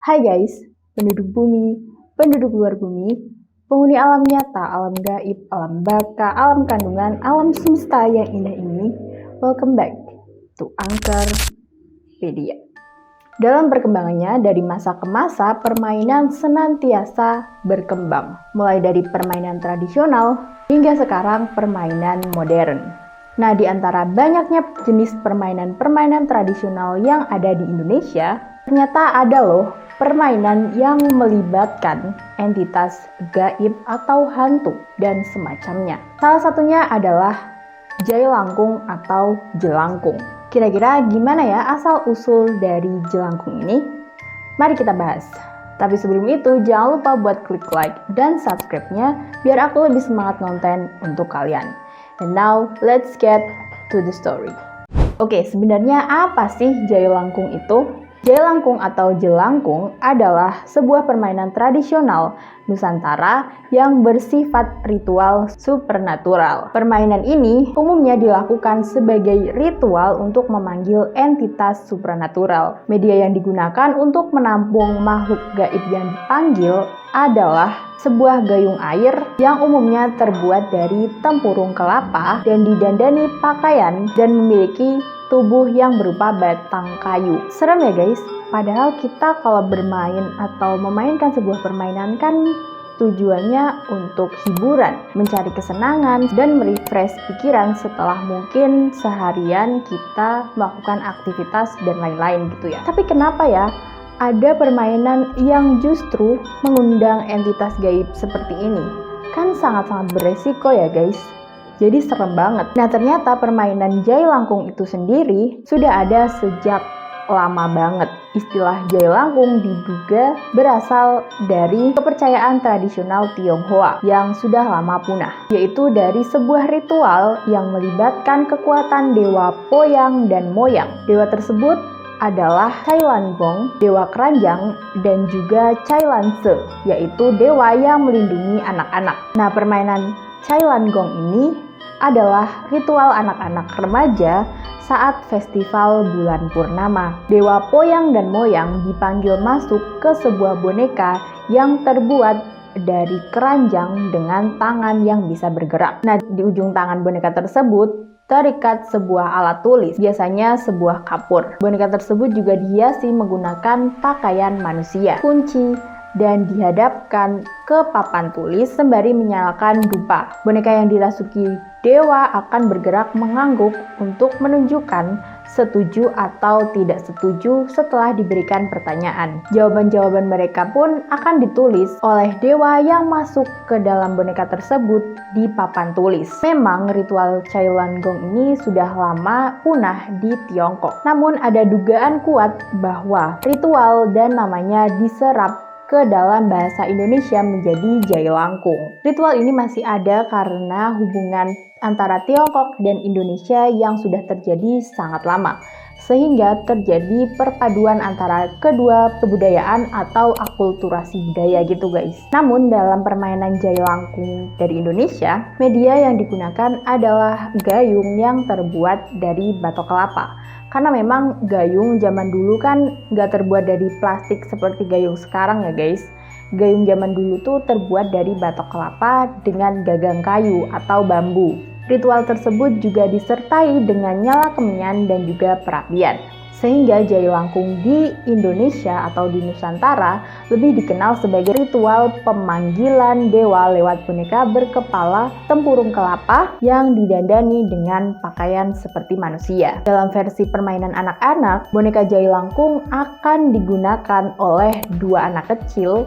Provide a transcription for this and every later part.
Hai guys, penduduk bumi, penduduk luar bumi, penghuni alam nyata, alam gaib, alam baka, alam kandungan, alam semesta yang indah ini. Welcome back to Anchorpedia. Dalam perkembangannya, dari masa ke masa, permainan senantiasa berkembang. Mulai dari permainan tradisional hingga sekarang permainan modern. Nah, di antara banyaknya jenis permainan-permainan tradisional yang ada di Indonesia, ternyata ada loh permainan yang melibatkan entitas gaib atau hantu dan semacamnya. Salah satunya adalah jailangkung atau jelangkung. Kira-kira gimana ya asal-usul dari jelangkung ini? Mari kita bahas. Tapi sebelum itu, jangan lupa buat klik like dan subscribe-nya biar aku lebih semangat konten untuk kalian. And now, let's get to the story. Oke, sebenarnya apa sih jailangkung itu? Jailangkung atau jelangkung adalah sebuah permainan tradisional Nusantara yang bersifat ritual supernatural. Permainan ini umumnya dilakukan sebagai ritual untuk memanggil entitas supernatural. Media yang digunakan untuk menampung makhluk gaib yang dipanggil adalah sebuah gayung air yang umumnya terbuat dari tempurung kelapa dan didandani pakaian dan memiliki tubuh yang berupa batang kayu. Serem ya guys, padahal kita kalau bermain atau memainkan sebuah permainan kan tujuannya untuk hiburan, mencari kesenangan, dan merefresh pikiran setelah mungkin seharian kita melakukan aktivitas dan lain-lain gitu ya. Tapi kenapa ya ada permainan yang justru mengundang entitas gaib seperti ini? Kan sangat-sangat beresiko ya guys. Jadi serem banget. Nah, ternyata permainan jailangkung itu sendiri sudah ada sejak lama banget. Istilah jailangkung diduga berasal dari kepercayaan tradisional Tionghoa yang sudah lama punah, yaitu dari sebuah ritual yang melibatkan kekuatan dewa Poyang dan Moyang. Dewa tersebut adalah Cailangkung, dewa keranjang, dan juga Cailangse, yaitu dewa yang melindungi anak-anak. Nah, permainan Cailangkung ini adalah ritual anak-anak remaja saat festival bulan purnama. Dewa Poyang dan Moyang dipanggil masuk ke sebuah boneka yang terbuat dari keranjang dengan tangan yang bisa bergerak. Nah, di ujung tangan boneka tersebut terikat sebuah alat tulis, biasanya sebuah kapur. Boneka tersebut juga dihiasi menggunakan pakaian manusia, kunci, dan dihadapkan ke papan tulis sembari menyalakan dupa. Boneka yang dirasuki dewa akan bergerak mengangguk untuk menunjukkan setuju atau tidak setuju setelah diberikan pertanyaan. Jawaban-jawaban mereka pun akan ditulis oleh dewa yang masuk ke dalam boneka tersebut di papan tulis. Memang ritual Cailangkung ini sudah lama punah di Tiongkok. Namun ada dugaan kuat bahwa ritual dan namanya diserap ke dalam bahasa Indonesia menjadi jailangkung. Ritual ini masih ada karena hubungan antara Tiongkok dan Indonesia yang sudah terjadi sangat lama, sehingga terjadi perpaduan antara kedua kebudayaan atau akulturasi budaya gitu guys. Namun dalam permainan jailangkung dari Indonesia, media yang digunakan adalah gayung yang terbuat dari batok kelapa. Karena memang gayung zaman dulu kan nggak terbuat dari plastik seperti gayung sekarang ya guys. Gayung zaman dulu tuh terbuat dari batok kelapa dengan gagang kayu atau bambu. Ritual tersebut juga disertai dengan nyala kemenyan dan juga perapian. Sehingga jailangkung di Indonesia atau di Nusantara lebih dikenal sebagai ritual pemanggilan dewa lewat boneka berkepala tempurung kelapa yang didandani dengan pakaian seperti manusia. Dalam versi permainan anak-anak, boneka jailangkung akan digunakan oleh dua anak kecil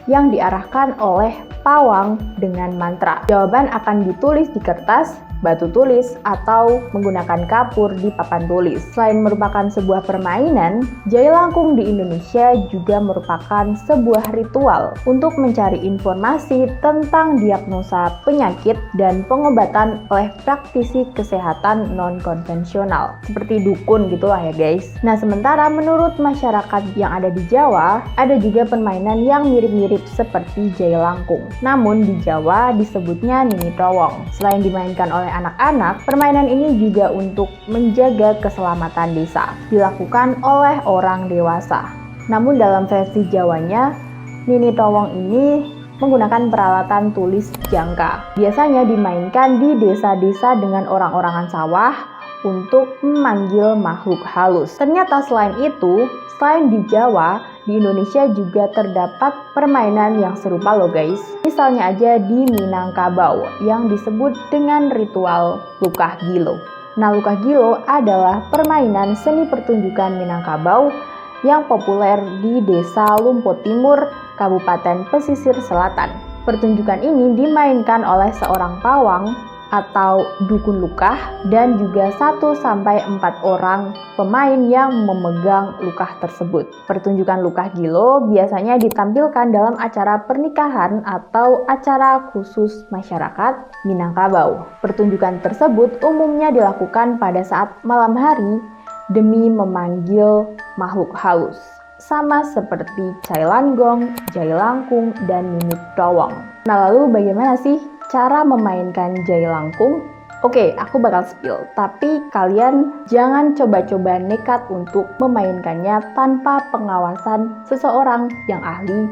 yang diarahkan oleh pawang dengan mantra. Jawaban akan ditulis di kertas, batu tulis, atau menggunakan kapur di papan tulis. Selain merupakan sebuah permainan, jailangkung di Indonesia juga merupakan sebuah ritual untuk mencari informasi tentang diagnosa penyakit dan pengobatan oleh praktisi kesehatan non-konvensional, seperti dukun gitulah ya guys. Nah, sementara menurut masyarakat yang ada di Jawa, ada juga permainan yang mirip-mirip seperti jailangkung. Namun di Jawa disebutnya Nini Trowong. Selain dimainkan oleh anak-anak, permainan ini juga untuk menjaga keselamatan desa, dilakukan oleh orang dewasa. Namun dalam versi Jawanya, Nini Towong ini menggunakan peralatan tulis jangka. Biasanya dimainkan di desa-desa dengan orang-orangan sawah untuk memanggil makhluk halus. Ternyata selain itu, selain di Jawa, di Indonesia juga terdapat permainan yang serupa loh guys. Misalnya aja di Minangkabau yang disebut dengan ritual Lukah Gilo. Nah, Lukah Gilo adalah permainan seni pertunjukan Minangkabau yang populer di Desa Lumpo Timur, Kabupaten Pesisir Selatan. Pertunjukan ini dimainkan oleh seorang pawang atau dukun lukah dan juga 1-4 orang pemain yang memegang lukah tersebut. Pertunjukan Lukah Gilo biasanya ditampilkan dalam acara pernikahan atau acara khusus masyarakat Minangkabau. Pertunjukan tersebut umumnya dilakukan pada saat malam hari demi memanggil makhluk halus, sama seperti Cai Langgong, Jai Langkung, dan Nini Towong. Nah, lalu bagaimana sih cara memainkan Jai Langkung? Oke, aku bakal spill, tapi kalian jangan coba-coba nekat untuk memainkannya tanpa pengawasan seseorang yang ahli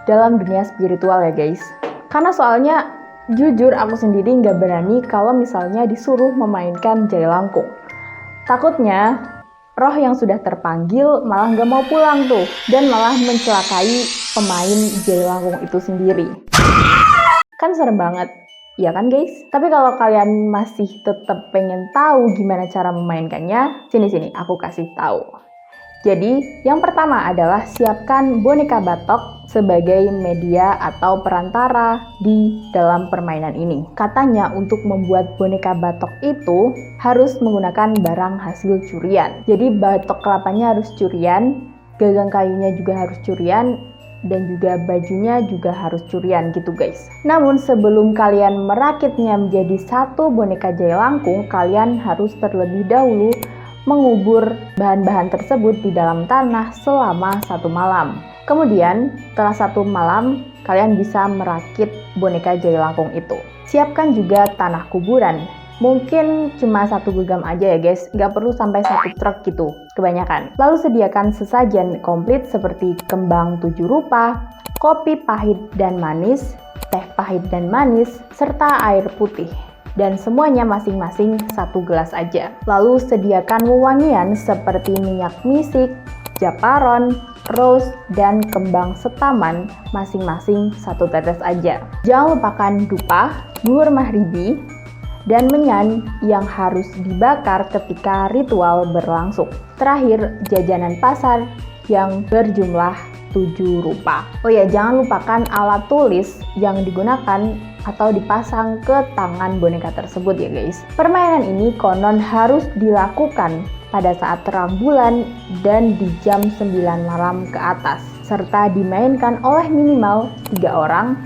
dalam dunia spiritual ya guys. Karena soalnya jujur aku sendiri nggak berani kalau misalnya disuruh memainkan Jai Langkung. Takutnya roh yang sudah terpanggil malah nggak mau pulang tuh, dan malah mencelakai pemain Jai Langkung itu sendiri. Kan serem banget, ya kan guys? Tapi kalau kalian masih tetap pengen tahu gimana cara memainkannya, sini aku kasih tahu. Jadi, yang pertama adalah siapkan boneka batok sebagai media atau perantara di dalam permainan ini. Katanya untuk membuat boneka batok itu harus menggunakan barang hasil curian. Jadi batok kelapanya harus curian, gagang kayunya juga harus curian, dan juga bajunya juga harus curian gitu guys. Namun sebelum kalian merakitnya menjadi satu boneka Jai Langkung, kalian harus terlebih dahulu mengubur bahan-bahan tersebut di dalam tanah selama 1 malam. Kemudian setelah 1 malam kalian bisa merakit boneka Jai Langkung itu. Siapkan juga tanah kuburan. Mungkin cuma 1 genggam aja ya guys, nggak perlu sampai 1 truk gitu, kebanyakan. Lalu sediakan sesajen komplit seperti kembang 7 rupa, kopi pahit dan manis, teh pahit dan manis, serta air putih. Dan semuanya masing-masing 1 gelas aja. Lalu sediakan wewangian seperti minyak misik, japaron, rose, dan kembang setaman masing-masing 1 tetes aja. Jangan lupakan dupa, buur mahribi, dan menyan yang harus dibakar ketika ritual berlangsung. Terakhir, jajanan pasar yang berjumlah 7 rupa. Oh ya, jangan lupakan alat tulis yang digunakan atau dipasang ke tangan boneka tersebut ya guys. Permainan ini konon harus dilakukan pada saat terang bulan dan di jam 9 malam ke atas, serta dimainkan oleh minimal 3 orang,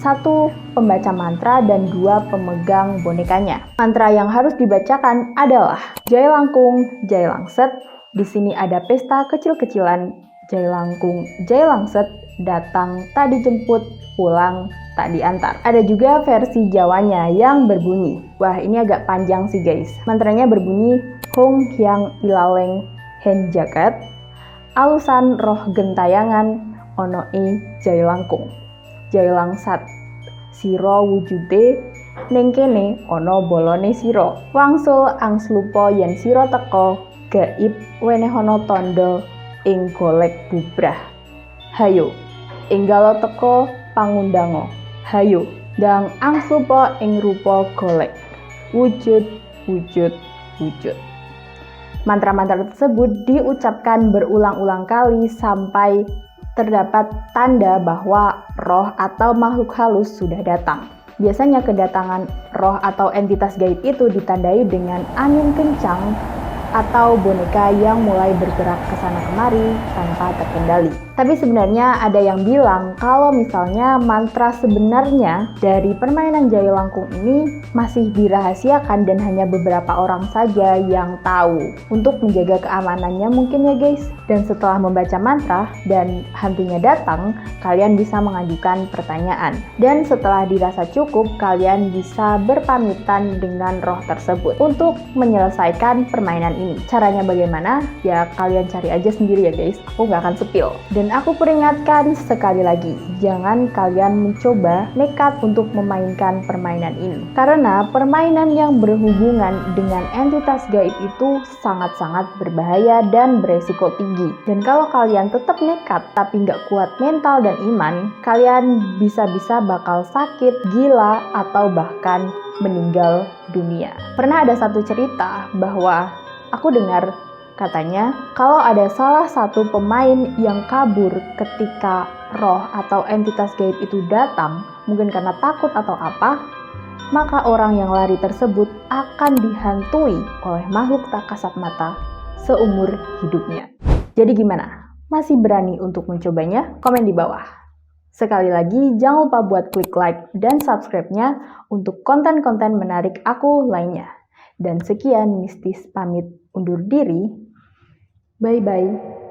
1 pembaca mantra dan 2 pemegang bonekanya. Mantra yang harus dibacakan adalah Jai Langkung, Jai Langset. Di sini ada pesta kecil-kecilan Jai Langkung, Jai Langset, datang tak dijemput, pulang tak diantar. Ada juga versi Jawanya yang berbunyi. Wah, ini agak panjang sih guys. Mantranya berbunyi Hong Hyang Ilaleng Hen Jagat, alusan roh gentayangan ono Jai Langkung, Jai Langsat, siro wujude ning kene ono bolone siro, wangsul angslupa yen siro teko, gaib wenehono tondo ing golek bubrah, hayo enggalo teko pangundango, hayo dang angslupa ing rupa golek, wujud wujud wujud. Mantra-mantra tersebut diucapkan berulang-ulang kali sampai terdapat tanda bahwa roh atau makhluk halus sudah datang. Biasanya kedatangan roh atau entitas gaib itu ditandai dengan angin kencang atau boneka yang mulai bergerak ke sana kemari tanpa terkendali. Tapi sebenarnya ada yang bilang kalau misalnya mantra sebenarnya dari permainan Jayo Langkung ini masih dirahasiakan dan hanya beberapa orang saja yang tahu. Untuk menjaga keamanannya mungkin ya guys. Dan setelah membaca mantra dan hantunya datang, kalian bisa mengajukan pertanyaan. Dan setelah dirasa cukup, kalian bisa berpamitan dengan roh tersebut untuk menyelesaikan permainan ini. Caranya bagaimana? Ya kalian cari aja sendiri ya guys. Aku nggak akan spill. Dan aku peringatkan sekali lagi, jangan kalian mencoba nekat untuk memainkan permainan ini. Karena permainan yang berhubungan dengan entitas gaib itu sangat-sangat berbahaya dan beresiko tinggi. Dan kalau kalian tetap nekat tapi nggak kuat mental dan iman, kalian bisa-bisa bakal sakit, gila, atau bahkan meninggal dunia. Pernah ada satu cerita bahwa aku dengar katanya, kalau ada salah satu pemain yang kabur ketika roh atau entitas gaib itu datang, mungkin karena takut atau apa, maka orang yang lari tersebut akan dihantui oleh makhluk tak kasat mata seumur hidupnya. Jadi gimana? Masih berani untuk mencobanya? Komen di bawah. Sekali lagi, jangan lupa buat klik like dan subscribe-nya untuk konten-konten menarik aku lainnya. Dan sekian, Mistis pamit undur diri. Bye-bye.